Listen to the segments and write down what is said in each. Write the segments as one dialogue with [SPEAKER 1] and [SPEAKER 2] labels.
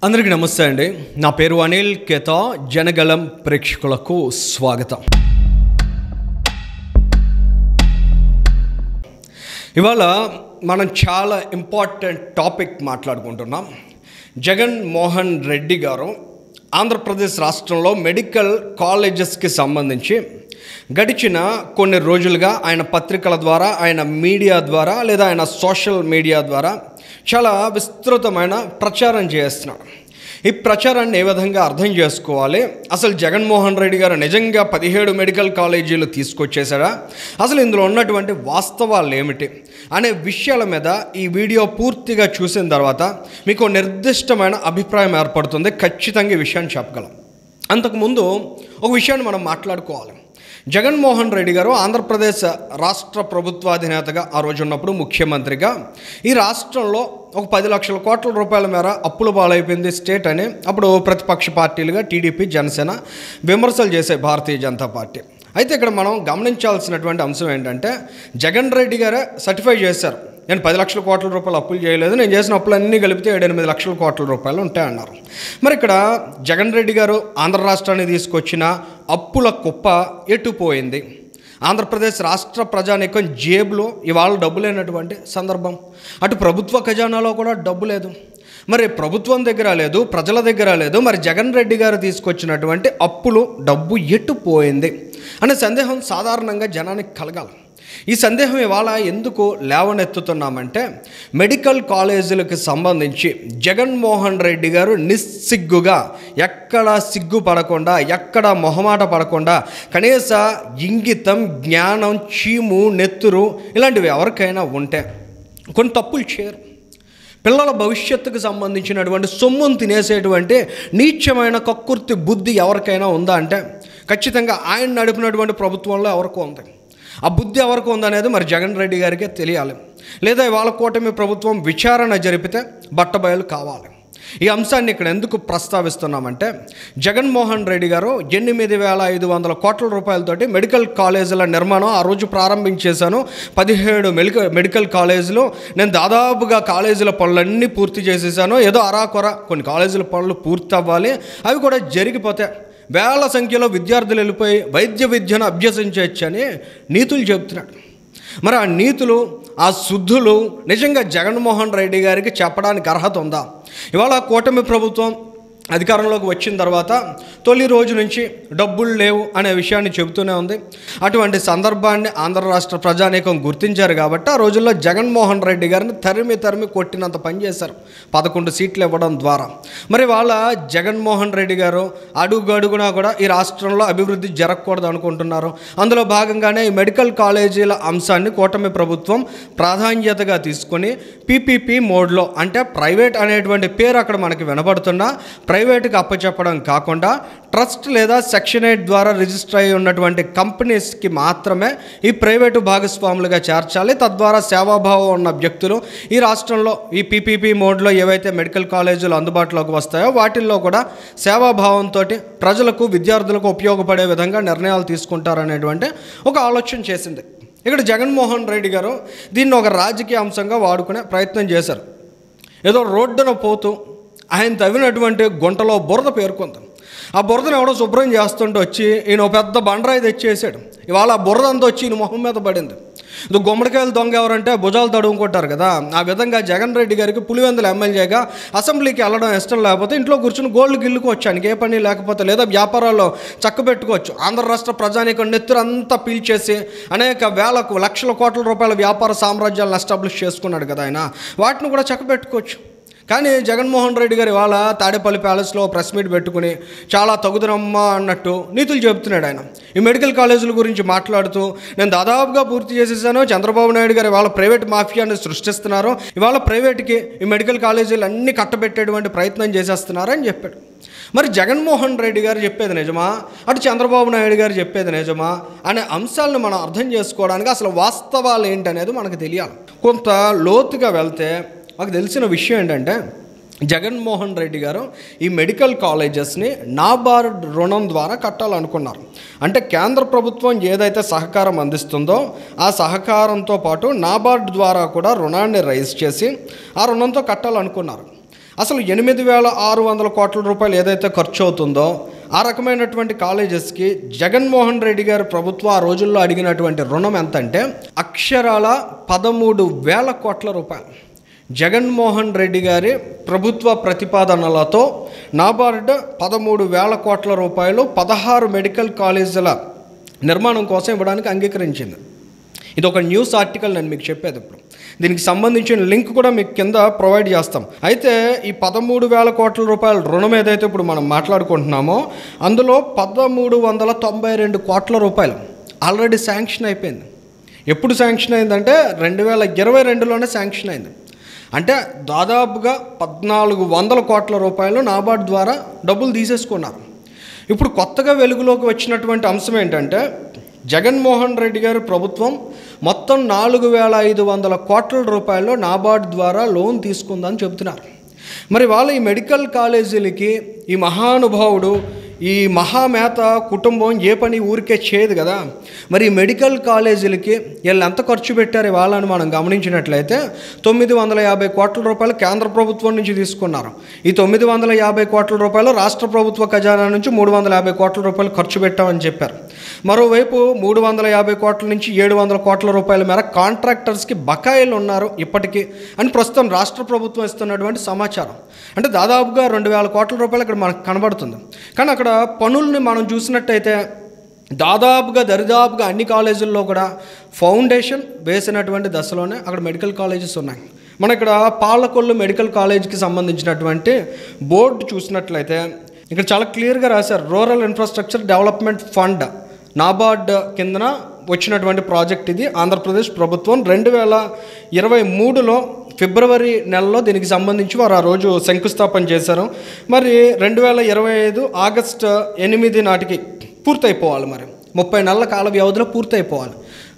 [SPEAKER 1] అందరికీ నమస్తే అండి. నా పేరు అనిల్ కేతా. జనగలం ప్రేక్షకులకు స్వాగతం. ఇవాళ మనం చాలా ఇంపార్టెంట్ టాపిక్ మాట్లాడుకుంటున్నాం. జగన్ మోహన్ రెడ్డి గారు ఆంధ్రప్రదేశ్ రాష్ట్రంలో మెడికల్ కాలేజెస్కి సంబంధించి గడిచిన కొన్ని రోజులుగా ఆయన పత్రికల ద్వారా, ఆయన మీడియా ద్వారా లేదా ఆయన సోషల్ మీడియా ద్వారా చాలా విస్తృతమైన ప్రచారం చేస్తున్నాడు. ఈ ప్రచారాన్ని ఏ విధంగా అర్థం చేసుకోవాలి? అసలు జగన్మోహన్ రెడ్డి గారు నిజంగా 17 మెడికల్ కాలేజీలు తీసుకొచ్చేసాడా? అసలు ఇందులో ఉన్నటువంటి వాస్తవాలు ఏమిటి అనే విషయాల మీద ఈ వీడియో పూర్తిగా చూసిన తర్వాత మీకు నిర్దిష్టమైన అభిప్రాయం ఏర్పడుతుంది. ఖచ్చితంగా ఈ విషయాన్ని చెప్పగలం. అంతకుముందు ఒక విషయాన్ని మనం మాట్లాడుకోవాలి. జగన్మోహన్ రెడ్డి గారు ఆంధ్రప్రదేశ్ రాష్ట్ర ప్రభుత్వాధినేతగా ఆ రోజు ఉన్నప్పుడు ముఖ్యమంత్రిగా ఈ రాష్ట్రంలో ఒక 10 లక్షల కోట్ల రూపాయల మేర అప్పుల పాలైపోయింది స్టేట్ అని అప్పుడు ప్రతిపక్ష పార్టీలుగా టీడీపీ, జనసేన విమర్శలు చేసే భారతీయ జనతా పార్టీ. అయితే ఇక్కడ మనం గమనించాల్సినటువంటి అంశం ఏంటంటే, జగన్ రెడ్డి గారే సర్టిఫై చేశారు, నేను 10 లక్షల కోట్ల రూపాయలు అప్పులు చేయలేదు, నేను చేసిన అప్పులన్నీ కలిపితే 7-8 లక్షల కోట్ల రూపాయలు ఉంటాయన్నారు. మరి ఇక్కడ జగన్ రెడ్డి గారు ఆంధ్ర రాష్ట్రాన్ని తీసుకొచ్చిన అప్పుల కుప్ప ఎటుపోయింది? ఆంధ్రప్రదేశ్ రాష్ట్ర ప్రజానీకం జేబులో ఇవాళ డబ్బు లేనటువంటి సందర్భం. అటు ప్రభుత్వ ఖజానాలో కూడా డబ్బు లేదు. మరి ప్రభుత్వం దగ్గర లేదు, ప్రజల దగ్గర లేదు. మరి జగన్ రెడ్డి గారు తీసుకొచ్చినటువంటి అప్పులు డబ్బు ఎటుపోయింది అనే సందేహం సాధారణంగా జనానికి కలగాలి. ఈ సందేహం ఇవాళ ఎందుకు లేవనెత్తుతున్నామంటే, మెడికల్ కాలేజీలకు సంబంధించి జగన్మోహన్ రెడ్డి గారు నిస్సిగ్గుగా, ఎక్కడ సిగ్గుపడకుండా, ఎక్కడ మొహమాట పడకుండా, కనీస ఇంగితం, జ్ఞానం, చీము, నెత్తురు ఇలాంటివి ఎవరికైనా ఉంటే కొన్ని తప్పులు చేయరు. పిల్లల భవిష్యత్తుకు సంబంధించినటువంటి సొమ్మును తినేసేటువంటి నీచమైన కక్కుర్తి బుద్ధి ఎవరికైనా ఉందా అంటే ఖచ్చితంగా ఆయన నడిపినటువంటి ప్రభుత్వంలో ఎవరికో ఉంది. ఆ బుద్ధి ఎవరికి ఉందనేది మరి జగన్ రెడ్డి గారికే తెలియాలి. లేదా ఇవాళ కూటమి ప్రభుత్వం విచారణ జరిపితే బట్టబయలు కావాలి. ఈ అంశాన్ని ఇక్కడ ఎందుకు ప్రస్తావిస్తున్నామంటే, జగన్మోహన్ రెడ్డి గారు 8,500 కోట్ల రూపాయలతోటి మెడికల్ కాలేజీల నిర్మాణం ఆ రోజు ప్రారంభించేశాను. 17 మెడికల్ కాలేజీలు, నేను దాదాపుగా కాలేజీల పనులన్నీ పూర్తి చేసేసాను. ఏదో అరాకొర కొన్ని కాలేజీల పనులు పూర్తి అవ్వాలి, అవి కూడా జరిగిపోతే వేల సంఖ్యలో విద్యార్థులు వెళ్ళిపోయి వైద్య విద్యను అభ్యసించవచ్చని నీతులు చెబుతున్నాడు. మరి ఆ నీతులు, ఆ శుద్ధులు నిజంగా జగన్మోహన్ రెడ్డి గారికి చెప్పడానికి అర్హత ఉందా? ఇవాళ కూటమి ప్రభుత్వం అధికారంలోకి వచ్చిన తర్వాత తొలి రోజు నుంచి డబ్బులు లేవు అనే విషయాన్ని చెబుతూనే ఉంది. అటువంటి సందర్భాన్ని ఆంధ్ర రాష్ట్ర ప్రజానీకం గుర్తించారు కాబట్టి ఆ రోజుల్లో జగన్మోహన్ రెడ్డి గారిని తరిమి కొట్టినంత పని చేశారు 11 సీట్లు ఇవ్వడం ద్వారా. మరి వాళ్ళ జగన్మోహన్ రెడ్డి గారు అడుగడుగునా కూడా ఈ రాష్ట్రంలో అభివృద్ధి జరగకూడదు అనుకుంటున్నారు. అందులో భాగంగానే ఈ మెడికల్ కాలేజీల అంశాన్ని కూటమి ప్రభుత్వం ప్రాధాన్యతగా తీసుకొని పీపీపీ మోడ్లో, అంటే ప్రైవేట్ అనేటువంటి పేరు అక్కడ మనకి వినబడుతున్నా ప్రైవేటుకి అప్పచెప్పడం కాకుండా ట్రస్ట్ లేదా సెక్షన్ 8 ద్వారా రిజిస్టర్ అయి ఉన్నటువంటి కంపెనీస్కి మాత్రమే ఈ ప్రైవేటు భాగస్వాములుగా చేర్చాలి. తద్వారా సేవాభావం ఉన్న వ్యక్తులు ఈ రాష్ట్రంలో ఈ పీపీపీ మోడ్లో ఏవైతే మెడికల్ కాలేజీలు అందుబాటులోకి వస్తాయో వాటిల్లో కూడా సేవాభావంతో ప్రజలకు, విద్యార్థులకు ఉపయోగపడే విధంగా నిర్ణయాలు తీసుకుంటారనేటువంటి ఒక ఆలోచన చేసింది. ఇక్కడ జగన్మోహన్ రెడ్డి గారు దీన్ని ఒక రాజకీయ అంశంగా వాడుకునే ప్రయత్నం చేశారు. ఏదో రోడ్డున పోతూ ఆయన తవ్వినటువంటి గుంటలో బురద పేర్కొంది. ఆ బురదను ఎవడో శుభ్రం చేస్తుంటే వచ్చి ఈయన పెద్ద బండరాయి తెచ్చేసాడు. ఇవాళ ఆ బురద అంతా వచ్చి ఈయన మొహం మీద పడింది. ఇది గుమ్మడికాయలు దొంగ ఎవరంటే భుజాలు తడుముకుంటారు కదా, ఆ విధంగా జగన్ రెడ్డి గారికి పులివెందుల ఎమ్మెల్యేగా అసెంబ్లీకి వెళ్ళడం ఇష్టం లేకపోతే ఇంట్లో కూర్చుని గోల్డ్ గిల్లుకోవచ్చు, ఆయనకి ఏ పని లేకపోతే, లేదా వ్యాపారాల్లో చక్కబెట్టుకోవచ్చు. ఆంధ్ర రాష్ట్ర ప్రజానీకం నెత్తురంతా పీల్చేసి అనేక వేలకు లక్షల కోట్ల రూపాయల వ్యాపార సామ్రాజ్యాలను ఎస్టాబ్లిష్ చేసుకున్నాడు కదా ఆయన, వాటిని కూడా చక్కబెట్టుకోవచ్చు. కానీ జగన్మోహన్ రెడ్డి గారు ఇవాళ తాడేపల్లి ప్యాలెస్లో ప్రెస్ మీట్ పెట్టుకుని చాలా తగుదనమ్మా అన్నట్టు నీతులు చెబుతున్నాడు. ఆయన ఈ మెడికల్ కాలేజీల గురించి మాట్లాడుతూ నేను దాదాపుగా పూర్తి చేసేసాను, చంద్రబాబు నాయుడు గారు ఇవాళ ప్రైవేట్ మాఫియాని సృష్టిస్తున్నారు, ఇవాళ ప్రైవేట్కి ఈ మెడికల్ కాలేజీలు అన్నీ కట్టబెట్టేటువంటి ప్రయత్నం చేసేస్తున్నారని చెప్పాడు. మరి జగన్మోహన్ రెడ్డి గారు చెప్పేది నిజమా, అటు చంద్రబాబు నాయుడు గారు చెప్పేది నిజమా అనే అంశాలను మనం అర్థం చేసుకోవడానికి అసలు వాస్తవాలు ఏంటనేది మనకు తెలియాలి. కొంత లోతుగా వెళ్తే మాకు తెలిసిన విషయం ఏంటంటే, జగన్మోహన్ రెడ్డి గారు ఈ మెడికల్ కాలేజెస్ని నాబార్డ్ రుణం ద్వారా కట్టాలనుకున్నారు. అంటే కేంద్ర ప్రభుత్వం ఏదైతే సహకారం అందిస్తుందో ఆ సహకారంతో పాటు నాబార్డ్ ద్వారా కూడా రుణాన్ని రైజ్ చేసి ఆ రుణంతో కట్టాలనుకున్నారు. అసలు 8,600 కోట్ల రూపాయలు ఏదైతే ఖర్చు అవుతుందో ఆ రకమైనటువంటి కాలేజెస్కి జగన్మోహన్ రెడ్డి గారి ప్రభుత్వం ఆ రోజుల్లో అడిగినటువంటి రుణం ఎంత అంటే అక్షరాల 13,000 కోట్ల రూపాయలు. జగన్మోహన్ రెడ్డి గారి ప్రభుత్వ ప్రతిపాదనలతో నాబార్డ్ 13,000 కోట్ల రూపాయలు 16 మెడికల్ కాలేజీల నిర్మాణం కోసం ఇవ్వడానికి అంగీకరించింది. ఇది ఒక న్యూస్ ఆర్టికల్, నేను మీకు చెప్పేది. ఇప్పుడు దీనికి సంబంధించిన లింక్ కూడా మీకు కింద ప్రొవైడ్ చేస్తాం. అయితే ఈ 13,000 కోట్ల రూపాయల రుణం ఏదైతే ఇప్పుడు మనం మాట్లాడుకుంటున్నామో అందులో 1,392 కోట్ల రూపాయలు ఆల్రెడీ శాంక్షన్ అయిపోయింది. ఎప్పుడు శాంక్షన్ అయిందంటే 2022లోనే శాంక్షన్ అయింది. అంటే దాదాపుగా 1,400 కోట్ల రూపాయలు నాబార్డ్ ద్వారా డబ్బులు తీసేసుకున్నారు. ఇప్పుడు కొత్తగా వెలుగులోకి వచ్చినటువంటి అంశం ఏంటంటే జగన్మోహన్ రెడ్డి గారి ప్రభుత్వం మొత్తం 4,500 కోట్ల రూపాయలు నాబార్డ్ ద్వారా లోన్ తీసుకుందని చెబుతున్నారు. మరి వాళ్ళు ఈ మెడికల్ కాలేజీలకి ఈ మహానుభావుడు ఈ మహామేత కుటుంబం ఏ పని ఊరికే చేయదు కదా. మరి ఈ మెడికల్ కాలేజీలకి వీళ్ళు ఎంత ఖర్చు పెట్టారు వాళ్ళని మనం గమనించినట్లయితే 950 కోట్ల రూపాయలు కేంద్ర ప్రభుత్వం నుంచి తీసుకున్నారు. ఈ 950 కోట్ల రూపాయలు రాష్ట్ర ప్రభుత్వ ఖజానా నుంచి 350 కోట్ల రూపాయలు ఖర్చు పెట్టామని చెప్పారు. మరోవైపు 350 కోట్ల నుంచి 700 కోట్ల రూపాయల మేర కాంట్రాక్టర్స్కి బకాయిలు ఉన్నారు ఇప్పటికీ అని ప్రస్తుతం రాష్ట్ర ప్రభుత్వం ఇస్తున్నటువంటి సమాచారం. అంటే దాదాపుగా 2,000 కోట్ల రూపాయలు ఇక్కడ మనకు కనబడుతుంది. కానీ అక్కడ పనుల్ని మనం చూసినట్టయితే దరిదాపుగా అన్ని కాలేజీల్లో కూడా ఫౌండేషన్ వేసినటువంటి దశలోనే అక్కడ మెడికల్ కాలేజెస్ ఉన్నాయి. మన ఇక్కడ పాలకొల్లు మెడికల్ కాలేజ్కి సంబంధించినటువంటి బోర్డు చూసినట్లయితే ఇక్కడ చాలా క్లియర్గా రాశారు. Rural infrastructure development fund NABARD కిందన వచ్చినటువంటి ప్రాజెక్ట్ ఇది. ఆంధ్రప్రదేశ్ ప్రభుత్వం 2023లో ఫిబ్రవరి నెలలో దీనికి సంబంధించి వారు ఆ రోజు శంకుస్థాపన చేశారు. మరి 2025 ఆగస్టు 8 నాటికి పూర్తయిపోవాలి. మరి 30 నెలల కాల వ్యవధిలో పూర్తయిపోవాలి.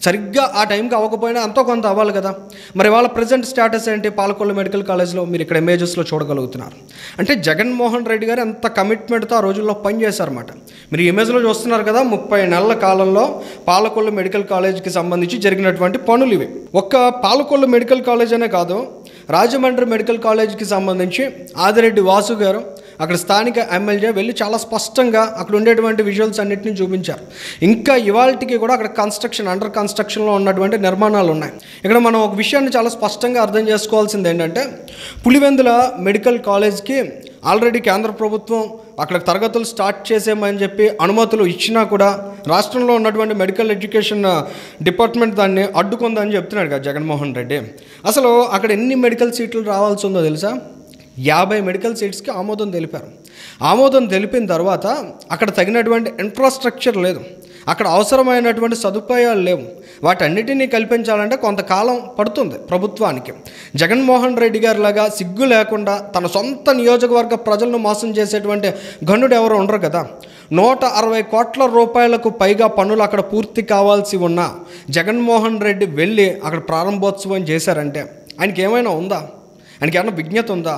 [SPEAKER 1] సరిగ్గా ఆ టైంకి అవ్వకపోయినా ఎంతో కొంత అవ్వాలి కదా. మరి వాళ్ళ ప్రజెంట్ స్టేటస్ ఏంటి? పాలకొల్లు మెడికల్ కాలేజ్లో మీరు ఇక్కడ ఇమేజెస్లో చూడగలుగుతున్నారు. అంటే జగన్మోహన్ రెడ్డి గారు ఎంత కమిట్మెంట్తో ఆ రోజుల్లో పనిచేశారన్నమాట. మీరు ఇమేజ్లో చూస్తున్నారు కదా. 30 నెలల కాలంలో పాలకొల్లు మెడికల్ కాలేజ్కి సంబంధించి జరిగినటువంటి పనులు ఇవి. ఒక్క పాలకొల్లు మెడికల్ కాలేజ్ అనే కాదు, రాజమండ్రి మెడికల్ కాలేజ్కి సంబంధించి ఆదిరెడ్డి వాసు గారు అక్కడ స్థానిక ఎమ్మెల్యే వెళ్ళి చాలా స్పష్టంగా అక్కడ ఉండేటువంటి విజువల్స్ అన్నింటినీ చూపించారు. ఇంకా ఇవాళకి కూడా అక్కడ అండర్ కన్స్ట్రక్షన్లో ఉన్నటువంటి నిర్మాణాలు ఉన్నాయి. ఇక్కడ మనం ఒక విషయాన్ని చాలా స్పష్టంగా అర్థం చేసుకోవాల్సింది ఏంటంటే పులివెందుల మెడికల్ కాలేజ్కి ఆల్రెడీ కేంద్ర ప్రభుత్వం అక్కడ తరగతులు స్టార్ట్ చేసేమని చెప్పి అనుమతులు ఇచ్చినా కూడా రాష్ట్రంలో ఉన్నటువంటి మెడికల్ ఎడ్యుకేషన్ డిపార్ట్మెంట్ దాన్ని అడ్డుకుందని చెప్తున్నాడు కదా జగన్మోహన్ రెడ్డి. అసలు అక్కడ ఎన్ని మెడికల్ సీట్లు రావాల్సి ఉందో తెలుసా? 50 మెడికల్ సీట్స్కి ఆమోదం తెలిపారు. ఆమోదం తెలిపిన తర్వాత అక్కడ తగినటువంటి ఇన్ఫ్రాస్ట్రక్చర్ లేదు, అక్కడ అవసరమైనటువంటి సదుపాయాలు లేవు. వాటన్నిటినీ కల్పించాలంటే కొంతకాలం పడుతుంది ప్రభుత్వానికి. జగన్మోహన్ రెడ్డి గారిలాగా సిగ్గు లేకుండా తన సొంత నియోజకవర్గ ప్రజలను మోసం చేసేటువంటి గనుడు ఎవరు ఉండరు కదా. 160 కోట్ల రూపాయలకు పైగా పనులు అక్కడ పూర్తి కావాల్సి ఉన్నా జగన్మోహన్ రెడ్డి వెళ్ళి అక్కడ ప్రారంభోత్సవం చేశారంటే ఆయనకి ఏమైనా ఉందా? ఆయనకి ఏమైనా విజ్ఞత ఉందా?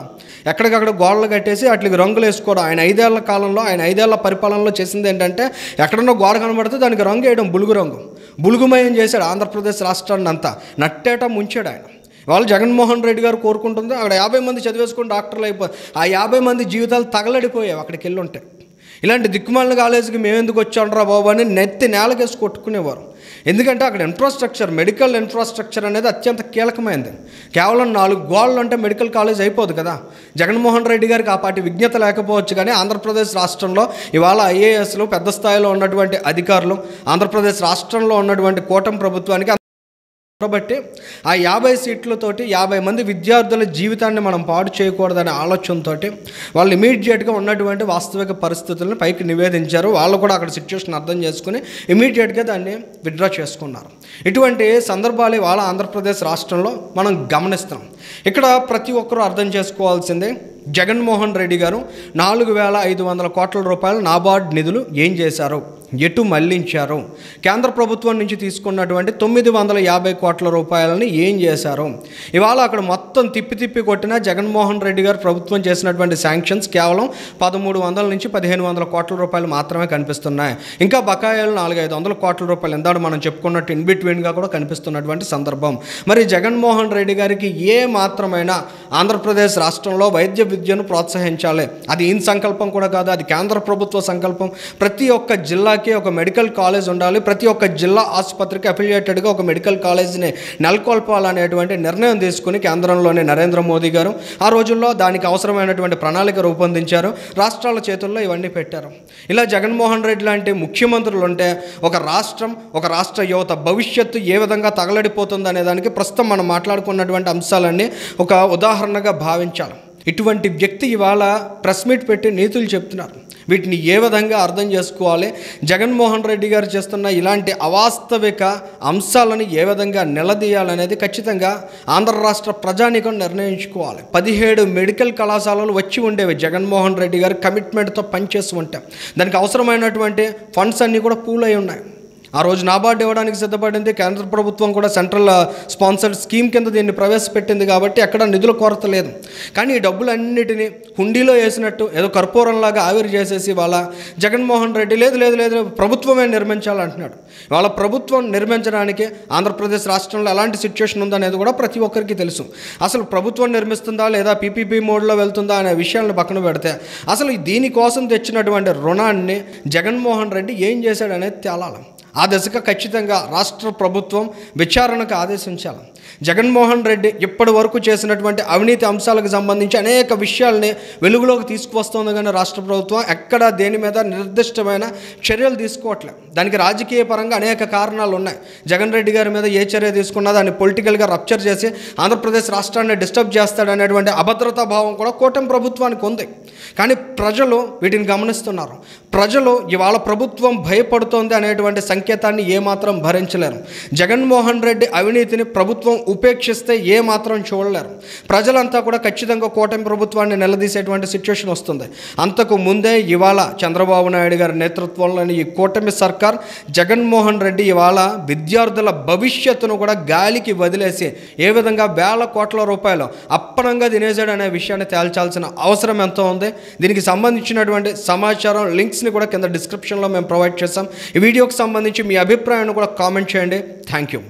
[SPEAKER 1] ఎక్కడికక్కడ గోడలు కట్టేసి వాటికి రంగులు వేసుకోవడం. ఆయన 5 ఏళ్ల కాలంలో, ఆయన 5 ఏళ్ల పరిపాలనలో చేసింది ఏంటంటే ఎక్కడన్నా గోడ కనబడితే దానికి రంగు వేయడం, బులుగుమయం చేశాడు ఆంధ్రప్రదేశ్ రాష్ట్రాన్ని అంతా. నట్టేట ముంచాడు ఆయన. వాళ్ళు జగన్మోహన్ రెడ్డి గారు కోరుకుంటుంది అక్కడ 50 మంది చదివేసుకుని డాక్టర్లు అయిపోయి ఆ 50 మంది జీవితాలు తగలడిపోయాయి అక్కడికి వెళ్ళి ఉంటే. ఇలాంటి దిక్కుమాలిన కాలేజీకి మేము ఎందుకు వచ్చాండ్రా బాబు అని నెత్తి నేలకేసి కొట్టుకునేవారు. ఎందుకంటే అక్కడ ఇన్ఫ్రాస్ట్రక్చర్, మెడికల్ ఇన్ఫ్రాస్ట్రక్చర్ అనేది అత్యంత కీలకమైనది. కేవలం 4 గోడలు అంటే మెడికల్ కాలేజ్ అయిపోదు కదా. జగన్మోహన్ రెడ్డి గారికి ఆ పాటి విజ్ఞత లేకపోవచ్చు, కానీ ఆంధ్రప్రదేశ్ రాష్ట్రంలో ఇవాళ ఐఏఎస్లు, పెద్ద స్థాయిలో ఉన్నటువంటి అధికారులు, ఆంధ్రప్రదేశ్ రాష్ట్రంలో ఉన్నటువంటి కూటమి ప్రభుత్వానికి కాబట్టి ఆ 50 సీట్లతోటి 50 మంది విద్యార్థుల జీవితాన్ని మనం పాడు చేయకూడదనే ఆలోచనతో వాళ్ళు ఇమీడియట్గా ఉన్నటువంటి వాస్తవిక పరిస్థితులను పైకి నివేదించారు. వాళ్ళు కూడా అక్కడ సిచ్యువేషన్ అర్థం చేసుకుని ఇమీడియట్గా దాన్ని విత్డ్రా చేసుకున్నారు. ఇటువంటి సందర్భాలు వాళ్ళ ఆంధ్రప్రదేశ్ రాష్ట్రంలో మనం గమనిస్తున్నాం. ఇక్కడ ప్రతి ఒక్కరూ అర్థం చేసుకోవాల్సిందే, జగన్మోహన్ రెడ్డి గారు 4,500 కోట్ల రూపాయలు నాబార్డ్ నిధులు ఏం చేశారు? ఎటు మళ్లించారు, కేంద్ర ప్రభుత్వం నుంచి తీసుకున్నటువంటి 950 కోట్ల రూపాయలని ఏం చేశారు. ఇవాళ అక్కడ మొత్తం తిప్పి కొట్టిన జగన్మోహన్ రెడ్డి గారు ప్రభుత్వం చేసినటువంటి శాంక్షన్స్ కేవలం 1300 నుంచి 1500 కోట్ల రూపాయలు మాత్రమే కనిపిస్తున్నాయి. ఇంకా బకాయిలు 400-500 కోట్ల రూపాయలు ఎందాడు మనం చెప్పుకున్నట్టు ఇన్ బిట్వీన్గా కూడా కనిపిస్తున్నటువంటి సందర్భం. మరి జగన్మోహన్ రెడ్డి గారికి ఏ మాత్రమైనా ఆంధ్రప్రదేశ్ రాష్ట్రంలో వైద్య విద్యను ప్రోత్సహించాలి, అది ఈయన సంకల్పం కూడా కాదు, అది కేంద్ర ప్రభుత్వ సంకల్పం. ప్రతి ఒక్క జిల్లాకి ఒక మెడికల్ కాలేజ్ ఉండాలి, ప్రతి ఒక్క జిల్లా ఆసుపత్రికి అఫిలియేటెడ్గా ఒక మెడికల్ కాలేజ్ని నెలకొల్పాలనేటువంటి నిర్ణయం తీసుకుని కేంద్రంలోని నరేంద్ర మోదీ గారు ఆ రోజుల్లో దానికి అవసరమైనటువంటి ప్రణాళిక రూపొందించారు. రాష్ట్రాల చేతుల్లో ఇవన్నీ పెట్టారు. ఇలా జగన్మోహన్ రెడ్డి లాంటి ముఖ్యమంత్రులు ఉంటే ఒక రాష్ట్ర యువత భవిష్యత్తు ఏ విధంగా తగలడిపోతుంది అనే దానికి ప్రస్తుతం మనం మాట్లాడుకున్నటువంటి అంశాలన్నీ ఒక ఉదాహరణగా భావించాలి. ఇటువంటి వ్యక్తి ఇవాళ ప్రెస్ మీట్ పెట్టి నీతులు చెప్తున్నారు. వీటిని ఏ విధంగా అర్థం చేసుకోవాలి, జగన్మోహన్ రెడ్డి గారు చేస్తున్న ఇలాంటి అవాస్తవిక అంశాలను ఏ విధంగా నిలదీయాలనేది ఖచ్చితంగా ఆంధ్ర రాష్ట్ర ప్రజానీకం నిర్ణయించుకోవాలి. 17 మెడికల్ కళాశాలలు వచ్చి ఉండేవి జగన్మోహన్ రెడ్డి గారు కమిట్మెంట్తో పనిచేసి ఉంటే. దానికి అవసరమైనటువంటి ఫండ్స్ అన్నీ కూడా పూల్ అయి ఉన్నాయి. ఆ రోజు నాబార్డు ఇవ్వడానికి సిద్ధపడింది. కేంద్ర ప్రభుత్వం కూడా సెంట్రల్ స్పాన్సర్డ్ స్కీమ్ కింద దీన్ని ప్రవేశపెట్టింది కాబట్టి ఎక్కడ నిధుల కొరత లేదు. కానీ ఈ డబ్బులన్నిటినీ హుండీలో వేసినట్టు ఏదో కర్పూరంలాగా ఆవిరి చేసేసి వాళ్ళ జగన్మోహన్ రెడ్డి లేదు ప్రభుత్వమే నిర్మించాలంటున్నాడు. వాళ్ళ ప్రభుత్వం నిర్మించడానికి ఆంధ్రప్రదేశ్ రాష్ట్రంలో ఎలాంటి సిచ్యువేషన్ ఉందనేది కూడా ప్రతి ఒక్కరికి తెలుసు. అసలు ప్రభుత్వం నిర్మిస్తుందా లేదా పీపీపీ మోడ్లో వెళ్తుందా అనే విషయాలను పక్కన పెడితే అసలు దీనికోసం తెచ్చినటువంటి రుణాన్ని జగన్మోహన్ రెడ్డి ఏం చేశాడు అనేది తేలాలి. ఆ దశగా ఖచ్చితంగా రాష్ట్ర ప్రభుత్వం విచారణకు ఆదేశించాలి. జగన్మోహన్ రెడ్డి ఇప్పటి వరకు చేసినటువంటి అవినీతి అంశాలకు సంబంధించి అనేక విషయాల్ని వెలుగులోకి తీసుకువస్తుంది, కానీ రాష్ట్ర ప్రభుత్వం ఎక్కడా దేని మీద నిర్దిష్టమైన చర్యలు తీసుకోవట్లేదు. దానికి రాజకీయ పరంగా అనేక కారణాలు ఉన్నాయి. జగన్ రెడ్డి గారి మీద ఏ చర్య తీసుకున్నా దాన్ని పొలిటికల్గా రప్చర్ చేసి ఆంధ్రప్రదేశ్ రాష్ట్రాన్ని డిస్టర్బ్ చేస్తాడనేటువంటి అభద్రతా భావం కూడా కూటమి ప్రభుత్వానికి ఉంది. కానీ ప్రజలు వీటిని గమనిస్తున్నారు. ప్రజలు ఇవాళ ప్రభుత్వం భయపడుతోంది అనేటువంటి సంకేతాన్ని ఏమాత్రం భరించలేరు. జగన్మోహన్ రెడ్డి అవినీతిని ప్రభుత్వం ఉపేక్షిస్తే ఏమాత్రం చూడలేరు. ప్రజలంతా కూడా ఖచ్చితంగా కూటమి ప్రభుత్వాన్ని నిలదీసేటువంటి సిచ్యువేషన్ వస్తుంది. అంతకు ముందే ఇవాళ చంద్రబాబు నాయుడు గారి నేతృత్వంలోని ఈ కూటమి సర్కార్ జగన్మోహన్ రెడ్డి ఇవాళ విద్యార్థుల భవిష్యత్తును కూడా గాలికి వదిలేసి ఏ విధంగా వేల కోట్ల రూపాయలు అప్పనంగా తినేసాడు అనే విషయాన్ని తేల్చాల్సిన అవసరం ఎంతో ఉంది. దీనికి సంబంధించినటువంటి సమాచారం లింక్స్ని కూడా కింద డిస్క్రిప్షన్లో మేము ప్రొవైడ్ చేస్తాం. ఈ వీడియోకి సంబంధించి మీ అభిప్రాయాన్ని కూడా కామెంట్ చేయండి. Thank you.